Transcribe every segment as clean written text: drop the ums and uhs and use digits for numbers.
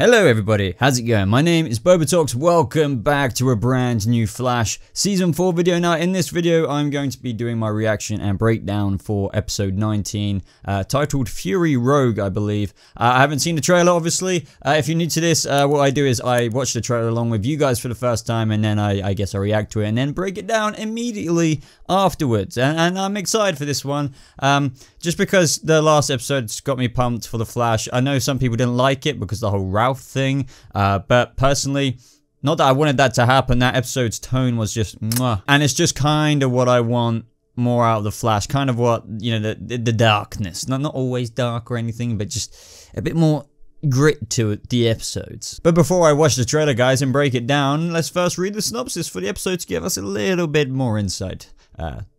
Hello everybody, how's it going? My name is BobaTalks. Welcome back to a brand new Flash Season 4 video. Now in this video I'm going to be doing my reaction and breakdown for episode 19 titled Fury Rogue, I believe. I haven't seen the trailer obviously. If you're new to this, what I do is I watch the trailer along with you guys for the first time, and then I guess I react to it and then break it down immediately afterwards. And I'm excited for this one, just because the last episode's got me pumped for the Flash. I know some people didn't like it because the whole Ralph thing, but personally, not that I wanted that to happen. That episode's tone was just mwah. And it's just kind of what I want more out of the Flash, kind of what, you know, the darkness, not always dark or anything, but just a bit more grit to the episodes. But before I watch the trailer, guys, and break it down, let's first read the synopsis for the episode to give us a little bit more insight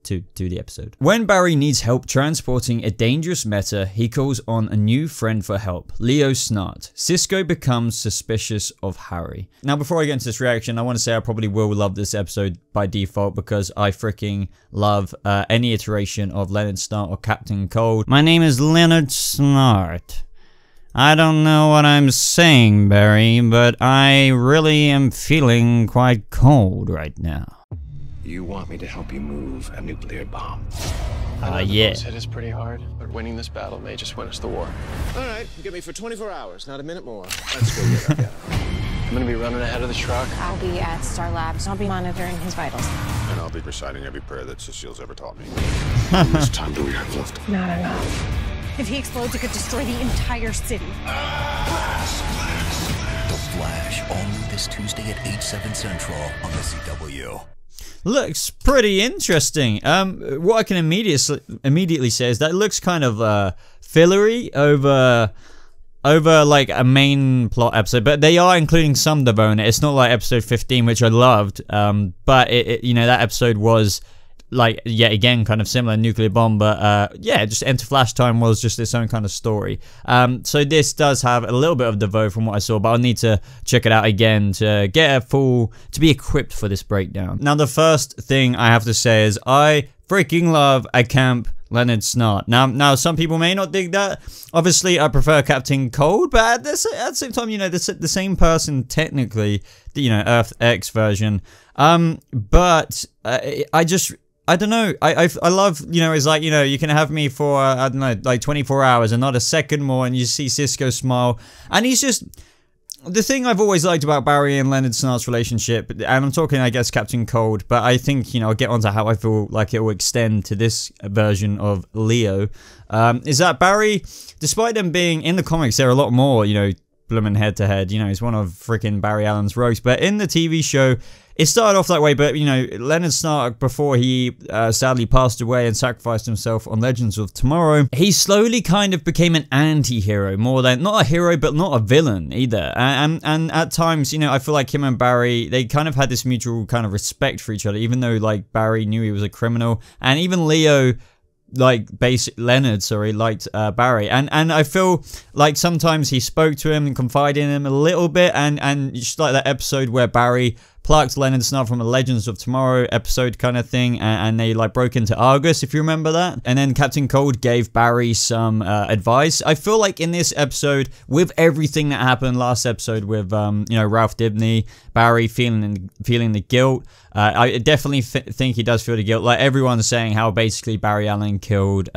to the episode. When Barry needs help transporting a dangerous meta, he calls on a new friend for help, Leo Snart. Cisco becomes suspicious of Harry. Now, before I get into this reaction, I want to say I probably will love this episode by default because I freaking love any iteration of Leonard Snart or Captain Cold. My name is Leonard Snart. I don't know what I'm saying, Barry, but I really am feeling quite cold right now. You want me to help you move a nuclear bomb? Yeah. This hit us pretty hard, but winning this battle may just win us the war. All right, get me for 24 hours, not a minute more. Let's go get up. I'm gonna be running ahead of the truck. I'll be at Star Labs. I'll be monitoring his vitals. And I'll be reciting every prayer that Cecile's ever taught me. How much time do we have left? Not enough. If he explodes, it could destroy the entire city. The Flash, all new this Tuesday at 8/7 Central on the CW. Looks pretty interesting. What I can immediately say is that it looks kind of fillery over like a main plot episode, but they are including some Devoe in it. It's not like episode 15, which I loved, but it you know, that episode was like, yet again, kind of similar, nuclear bomb, but yeah, just Enter Flash Time was just its own kind of story. So this does have a little bit of Devoe from what I saw, but I'll need to check it out again to get to be equipped for this breakdown. Now, the first thing I have to say is I freaking love a camp Leonard Snart. Now, some people may not dig that. Obviously, I prefer Captain Cold, but at the same time, you know, the same person technically, you know, Earth X version. But I don't know, I love, you know, it's like, you know, you can have me for, I don't know, like 24 hours and not a second more, and you see Cisco smile, and he's just, the thing I've always liked about Barry and Leonard Snart's relationship, and I'm talking, I guess, Captain Cold, but I think, you know, I'll get onto how I feel like it will extend to this version of Leo, is that Barry, despite them being, in the comics, they're a lot more, you know, bloomin' head to head, you know, he's one of freaking Barry Allen's rogues, but in the TV show, it started off that way, but, you know, Leonard Snart, before he sadly passed away and sacrificed himself on Legends of Tomorrow, he slowly kind of became an anti-hero, more than, not a hero, but not a villain either. And at times, you know, I feel like him and Barry, they kind of had this mutual kind of respect for each other, even though, like, Barry knew he was a criminal, and even Leo, like, Leonard, sorry, liked Barry, and I feel like sometimes he spoke to him and confided in him a little bit, and just like that episode where Barry plucked Leonard Snart from a Legends of Tomorrow episode kind of thing, and they like broke into Argus, if you remember that, and then Captain Cold gave Barry some advice. I feel like in this episode, with everything that happened last episode with you know, Ralph Dibny, Barry feeling the guilt, I definitely think he does feel the guilt, like everyone's saying how basically Barry Allen killed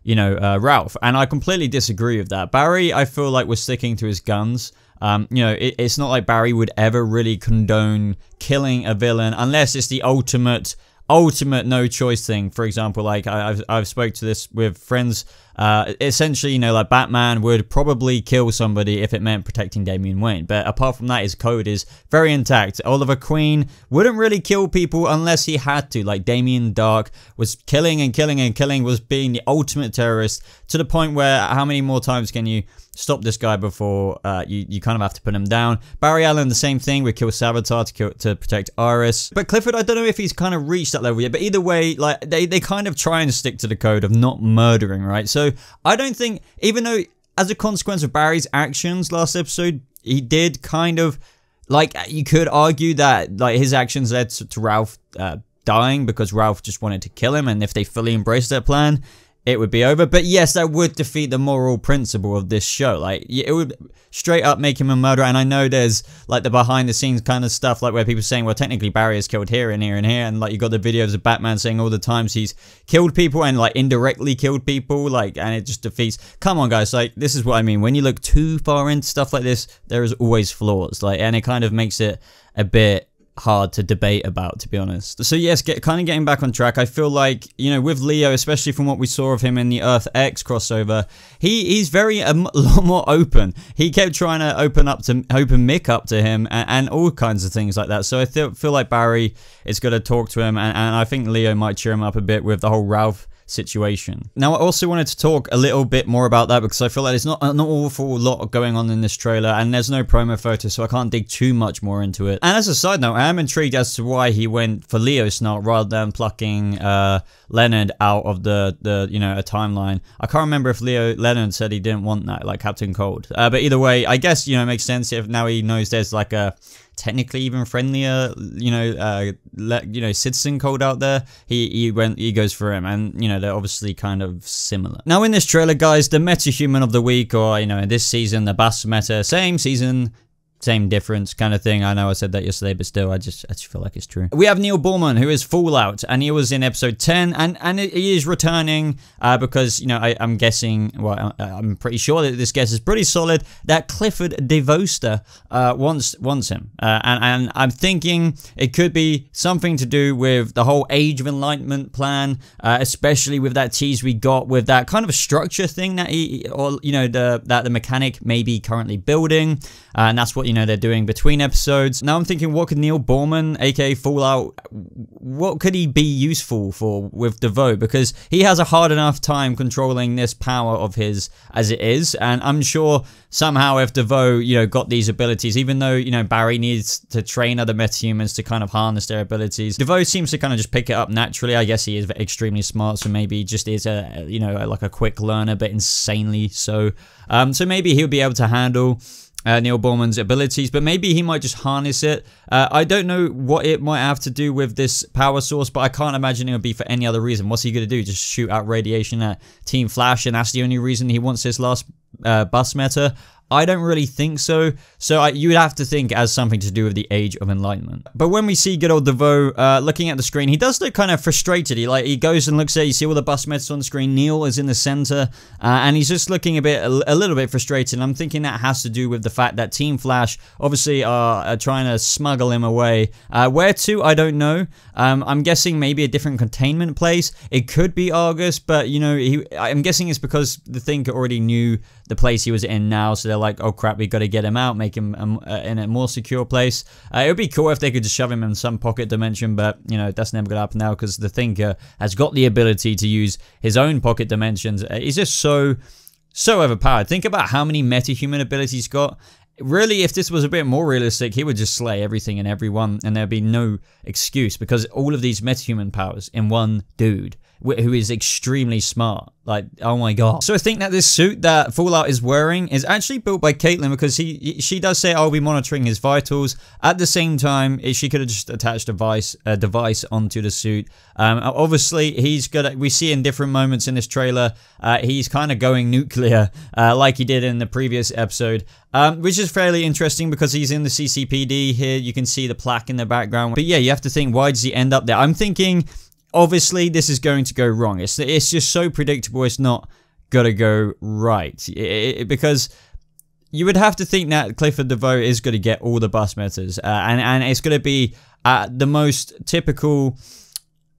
you know, Ralph, and I completely disagree with that. Barry, I feel like, was sticking to his guns. You know, it's not like Barry would ever really condone killing a villain unless it's the ultimate no choice thing. For example, like I've spoke to this with friends. Essentially, you know, like Batman would probably kill somebody if it meant protecting Damian Wayne, but apart from that, his code is very intact. Oliver Queen wouldn't really kill people unless he had to. Like Damien Dark was killing and killing and killing, was being the ultimate terrorist, to the point where how many more times can you stop this guy before you kind of have to put him down? Barry Allen, the same thing, would kill Savitar to protect Iris. But Clifford, I don't know if he's kind of reached that level yet, but either way, like they kind of try and stick to the code of not murdering, right? So I don't think, even though as a consequence of Barry's actions last episode, he did kind of, like, you could argue that like his actions led to Ralph dying because Ralph just wanted to kill him, and if they fully embraced that plan, it would be over. But yes, that would defeat the moral principle of this show. Like, it would straight up make him a murderer. And I know there's like the behind the scenes kind of stuff, like where people are saying, well, technically Barry is killed here and here and here, and like you got the videos of Batman saying all the times he's killed people and like indirectly killed people, like, and it just defeats. Come on, guys, like, this is what I mean. When you look too far into stuff like this, there is always flaws, like, and it kind of makes it a bit hard to debate about, to be honest. So yes, kind of getting back on track, I feel like, you know, with Leo, especially from what we saw of him in the Earth X crossover, he's very a lot more open. He kept trying to open Mick up to him and all kinds of things like that. So I feel like Barry is going to talk to him, and I think Leo might cheer him up a bit with the whole Ralph situation. Now, I also wanted to talk a little bit more about that because I feel like there's not an awful lot going on in this trailer, and there's no promo photo, so I can't dig too much more into it. And as a side note, I am intrigued as to why he went for Leo Snart rather than plucking Leonard out of the you know, a timeline. I can't remember if Leonard said he didn't want that, like Captain Cold. But either way, I guess, you know, it makes sense if now he knows there's like a technically even friendlier, you know, citizen Cold out there. He goes for him, and you know, they're obviously kind of similar. Now in this trailer, guys, the Metahuman of the week, or you know, in this season, the Bus Meta, same season, same difference kind of thing. I know I said that yesterday, but still, I just feel like it's true. We have Neil Borman, who is Fallout, and he was in episode 10, and he is returning because, you know, I'm guessing, well, I'm pretty sure that this guess is pretty solid, that Clifford Devoe wants him, and I'm thinking it could be something to do with the whole Age of Enlightenment plan, especially with that tease we got with that kind of structure thing that that the mechanic may be currently building, and that's what, you know, they're doing between episodes. Now I'm thinking, what could Neil Borman, aka Fallout, what could he be useful for with Devoe? Because he has a hard enough time controlling this power of his as it is, and I'm sure somehow if Devoe, you know, got these abilities, even though, you know, Barry needs to train other metahumans to kind of harness their abilities, Devoe seems to kind of just pick it up naturally. I guess he is extremely smart, so maybe he just is a, you know, like a quick learner, but insanely so. So maybe he'll be able to handle Neil Borman's abilities, but maybe he might just harness it. I don't know what it might have to do with this power source, but I can't imagine it would be for any other reason. What's he going to do? Just shoot out radiation at Team Flash, and that's the only reason he wants this last Bus Meta? I don't really think so. So you would have to think as something to do with the Age of Enlightenment. But when we see good old Devoe looking at the screen, he does look kind of frustrated. He goes and looks at it, you see all the Bus Metas on the screen, Neil is in the center, and he's just looking a little bit frustrated. And I'm thinking that has to do with the fact that Team Flash obviously are trying to smuggle him away. Where to, I don't know. I'm guessing maybe a different containment place. It could be Argus, but you know, I'm guessing it's because the Thinker already knew the place he was in now, so they're like, oh crap, we got to get him out, make him in a more secure place. It would be cool if they could just shove him in some pocket dimension, but you know, that's never gonna happen now because the Thinker has got the ability to use his own pocket dimensions. He's just so overpowered. Think about how many metahuman abilities he's got. Really, if this was a bit more realistic, he would just slay everything and everyone, and there'd be no excuse, because all of these metahuman powers in one dude who is extremely smart. Like, oh my god. So I think that this suit that Fallout is wearing is actually built by Caitlin, because she does say, I'll be monitoring his vitals. At the same time, she could have just attached a device onto the suit. Obviously, we see in different moments in this trailer, he's kind of going nuclear, like he did in the previous episode, which is fairly interesting because he's in the CCPD here. You can see the plaque in the background. But yeah, you have to think, why does he end up there? I'm thinking, obviously, this is going to go wrong. It's just so predictable. It's not gonna go right, because you would have to think that Clifford Devoe is going to get all the Bus Metas, and it's going to be the most typical,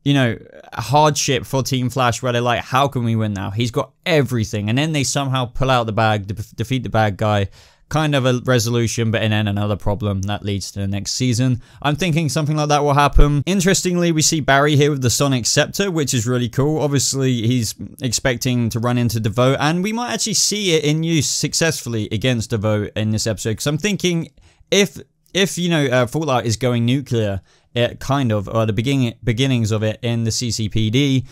you know, hardship for Team Flash, where they're like, how can we win now? He's got everything, and then they somehow pull out the bag, defeat the bad guy. Kind of a resolution, but then another problem that leads to the next season. I'm thinking something like that will happen. Interestingly, we see Barry here with the Sonic Scepter, which is really cool. Obviously, he's expecting to run into Devoe, and we might actually see it in use successfully against Devoe in this episode. Because I'm thinking, if you know, Fallout is going nuclear, or the beginnings of it in the CCPD,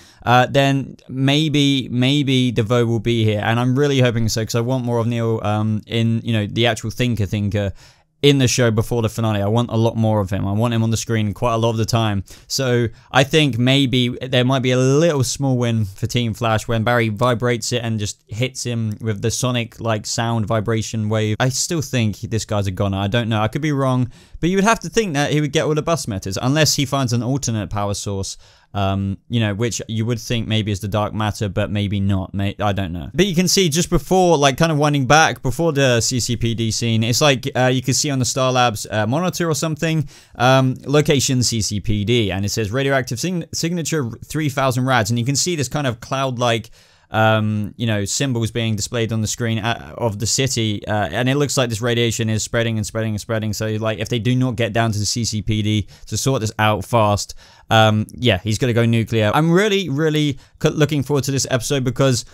then maybe Devoe will be here, and I'm really hoping so, because I want more of Neil in, you know, the actual Thinker in the show before the finale. I want a lot more of him. I want him on the screen quite a lot of the time. So I think maybe there might be a little small win for Team Flash when Barry vibrates it and just hits him with the sonic like sound vibration wave. I still think this guy's a goner. I don't know. I could be wrong, but you would have to think that he would get all the bus metas unless he finds an alternate power source. You know, which you would think maybe is the dark matter, but maybe not. I don't know. But you can see just before, like kind of winding back, before the CCPD scene, it's like you can see on the Star Labs monitor or something, location CCPD, and it says radioactive signature 3000 rads, and you can see this kind of cloud-like you know, symbols being displayed on the screen of the city, and it looks like this radiation is spreading and spreading and spreading. So like if they do not get down to the CCPD to sort this out fast, yeah, he's gonna go nuclear. I'm really looking forward to this episode because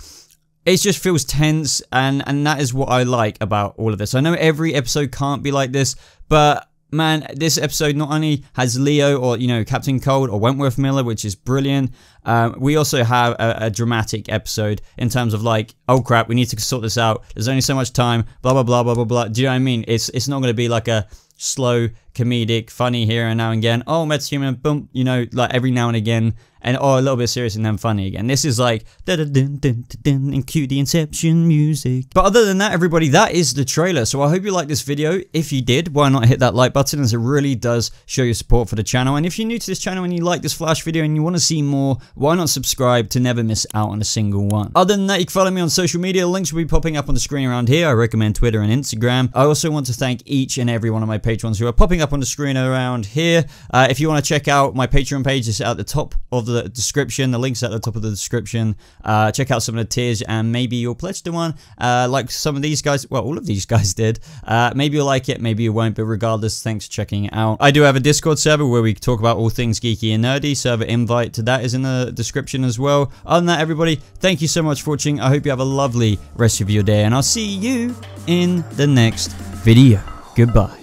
it just feels tense, and that is what I like about all of this. I know every episode can't be like this, but man, this episode not only has Leo or, you know, Captain Cold or Wentworth Miller, which is brilliant, we also have a dramatic episode in terms of like, oh crap, we need to sort this out. There's only so much time, blah, blah, blah, blah, blah, blah. Do you know what I mean? It's not going to be like a slow, comedic, funny here and now and again. Oh, Metahuman, boom, you know, like every now and again. And oh, a little bit serious and then funny again. This is like and cue the Inception music. But other than that, everybody, that is the trailer. So I hope you liked this video. If you did, why not hit that like button, as it really does show your support for the channel. And if you're new to this channel and you like this Flash video and you want to see more, why not subscribe to never miss out on a single one. Other than that, you can follow me on social media. Links will be popping up on the screen around here. I recommend Twitter and Instagram. I also want to thank each and every one of my patrons who are popping up on the screen around here. If you want to check out my Patreon page, it's at the top of the description. The link's at the top of the description. Check out some of the tiers and maybe you'll pledge to one like some of these guys, well, all of these guys did. Maybe you'll like it, maybe you won't, but regardless, thanks for checking it out. I do have a Discord server where we talk about all things geeky and nerdy. Server invite to that is in the description as well. Other than that, everybody, thank you so much for watching. I hope you have a lovely rest of your day, and I'll see you in the next video. Goodbye.